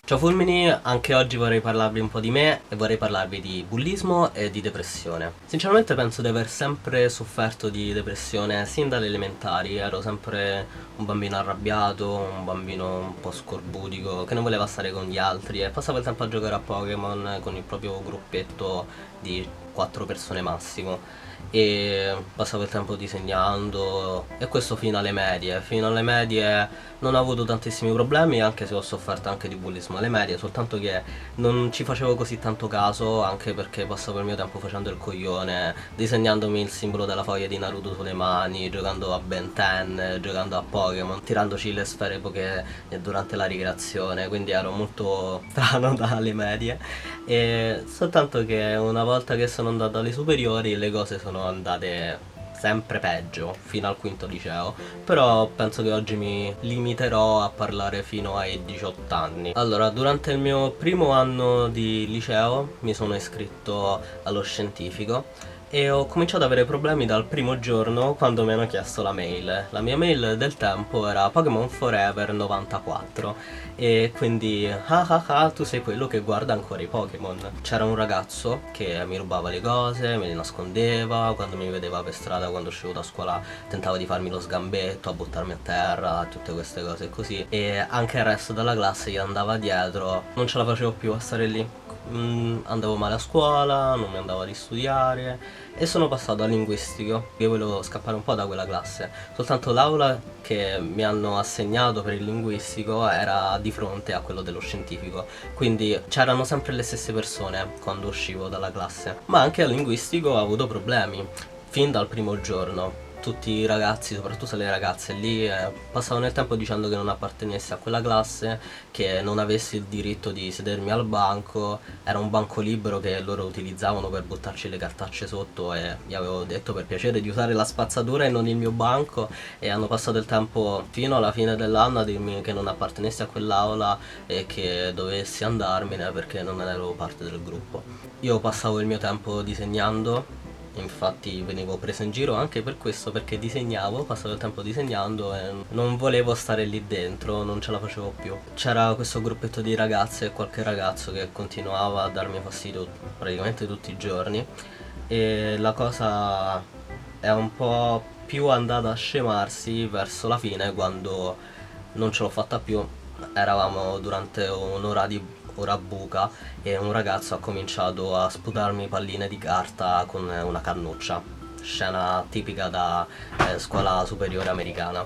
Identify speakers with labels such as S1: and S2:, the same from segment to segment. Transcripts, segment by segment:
S1: Ciao fulmini, anche oggi vorrei parlarvi un po' di me e vorrei parlarvi di bullismo e di depressione. Sinceramente penso di aver sempre sofferto di depressione sin dalle elementari, ero sempre un bambino arrabbiato, un bambino un po' scorbutico che non voleva stare con gli altri e passava il tempo a giocare a Pokémon con il proprio gruppetto di 4 persone massimo e passavo il tempo disegnando e questo fino alle medie. Fino alle medie non ho avuto tantissimi problemi, anche se ho sofferto anche di bullismo alle medie, soltanto che non ci facevo così tanto caso, anche perché passavo il mio tempo facendo il coglione, disegnandomi il simbolo della foglia di Naruto sulle mani, giocando a Ben 10, giocando a Pokémon, tirandoci le sfere Poké durante la ricreazione, quindi ero molto strano dalle medie. E soltanto che una volta che sono andato alle superiori le cose sono andate sempre peggio fino al quinto liceo, però penso che oggi mi limiterò a parlare fino ai 18 anni. Allora, durante il mio primo anno di liceo mi sono iscritto allo scientifico e ho cominciato ad avere problemi dal primo giorno quando mi hanno chiesto la mail. La mia mail del tempo era Pokémon Forever 94 e quindi tu sei quello che guarda ancora i Pokémon. C'era un ragazzo che mi rubava le cose, me le nascondeva, quando mi vedeva per strada, quando uscivo da scuola tentava di farmi lo sgambetto, a buttarmi a terra, tutte queste cose così, e anche il resto della classe gli andava dietro. Non ce la facevo più a stare lì. Andavo male a scuola, non mi andava di studiare e sono passato al linguistico. Io volevo scappare un po' da quella classe, soltanto l'aula che mi hanno assegnato per il linguistico era di fronte a quello dello scientifico, quindi c'erano sempre le stesse persone quando uscivo dalla classe. Ma anche al linguistico ho avuto problemi fin dal primo giorno. Tutti i ragazzi, soprattutto le ragazze lì, passavano il tempo dicendo che non appartenessi a quella classe, che non avessi il diritto di sedermi al banco. Era un banco libero che loro utilizzavano per buttarci le cartacce sotto e gli avevo detto per piacere di usare la spazzatura e non il mio banco, e hanno passato il tempo fino alla fine dell'anno a dirmi che non appartenessi a quell'aula e che dovessi andarmene perché non ero parte del gruppo. Io passavo il mio tempo disegnando. Infatti venivo preso in giro anche per questo, perché disegnavo, passavo il tempo disegnando e non volevo stare lì dentro, non ce la facevo più. C'era questo gruppetto di ragazze e qualche ragazzo che continuava a darmi fastidio praticamente tutti i giorni e la cosa è un po' più andata a scemarsi verso la fine, quando non ce l'ho fatta più. Eravamo durante un'ora di ora buca e un ragazzo ha cominciato a sputarmi palline di carta con una cannuccia, scena tipica da scuola superiore americana.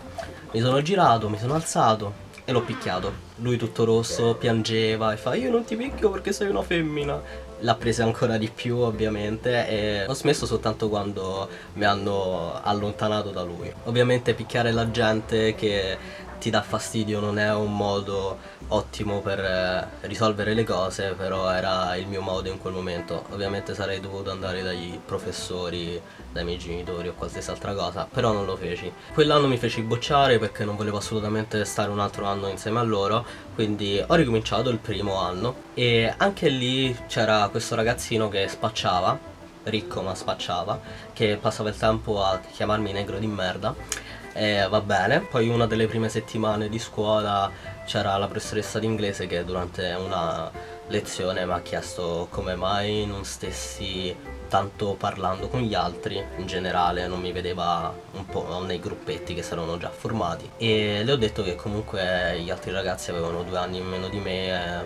S1: Mi sono girato, mi sono alzato e l'ho picchiato. Lui tutto rosso piangeva e fa: io non ti picchio perché sei una femmina. L'ha presa ancora di più ovviamente e ho smesso soltanto quando mi hanno allontanato da lui. Ovviamente picchiare la gente che ti dà fastidio non è un modo ottimo per risolvere le cose, però era il mio modo in quel momento. Ovviamente sarei dovuto andare dai professori, dai miei genitori o qualsiasi altra cosa, però non lo feci. Quell'anno mi feci bocciare perché non volevo assolutamente stare un altro anno insieme a loro, quindi ho ricominciato il primo anno e anche lì c'era questo ragazzino che spacciava, ricco ma spacciava, che passava il tempo a chiamarmi negro di merda. E va bene, poi una delle prime settimane di scuola c'era la professoressa d'inglese che durante una lezione mi ha chiesto come mai non stessi tanto parlando con gli altri, in generale non mi vedeva un po' nei gruppetti che si erano già formati, e le ho detto che comunque gli altri ragazzi avevano 2 anni in meno di me e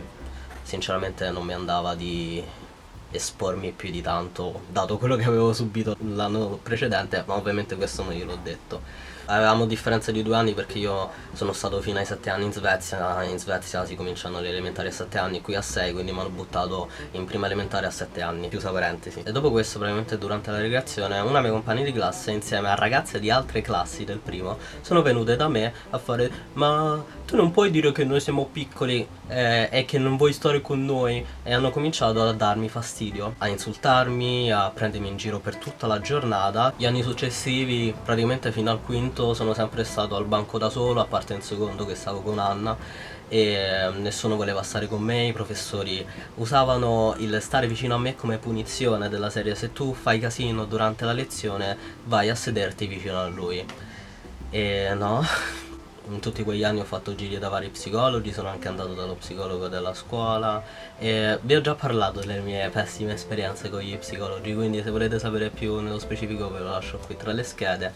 S1: sinceramente non mi andava di espormi più di tanto dato quello che avevo subito l'anno precedente, ma ovviamente questo non gliel'ho detto. Avevamo differenza di 2 anni perché io sono stato fino ai 7 anni in Svezia si cominciano le elementari a 7 anni, qui a 6, quindi mi hanno buttato in prima elementare a 7 anni, chiusa parentesi. E dopo questo, probabilmente durante la ricreazione, una mia compagna di classe insieme a ragazze di altre classi del primo sono venute da me a fare: ma tu non puoi dire che noi siamo piccoli e che non vuoi stare con noi, e hanno cominciato a darmi fastidio, a insultarmi, a prendermi in giro per tutta la giornata. Gli anni successivi, praticamente fino al quinto, sono sempre stato al banco da solo, a parte il secondo che stavo con Anna, e nessuno voleva stare con me. I professori usavano il stare vicino a me come punizione, della serie: se tu fai casino durante la lezione vai a sederti vicino a lui. E no, in tutti quegli anni ho fatto giri da vari psicologi, sono anche andato dallo psicologo della scuola e vi ho già parlato delle mie pessime esperienze con gli psicologi, quindi se volete sapere più nello specifico ve lo lascio qui tra le schede.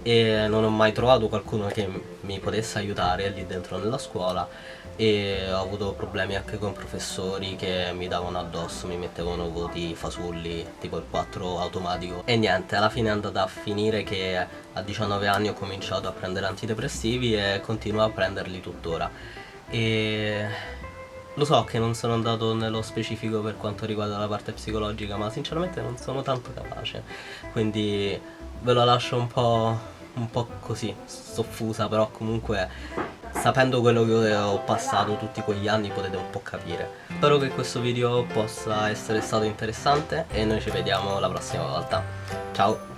S1: E non ho mai trovato qualcuno che mi potesse aiutare lì dentro nella scuola e ho avuto problemi anche con professori che mi davano addosso, mi mettevano voti fasulli, tipo il 4 automatico. E niente, alla fine è andata a finire che a 19 anni ho cominciato a prendere antidepressivi e continuo a prenderli tuttora. E lo so che non sono andato nello specifico per quanto riguarda la parte psicologica, ma sinceramente non sono tanto capace. Quindi ve lo lascio un po' così, soffusa, però comunque sapendo quello che ho passato tutti quegli anni potete un po' capire. Spero che questo video possa essere stato interessante e noi ci vediamo la prossima volta. Ciao!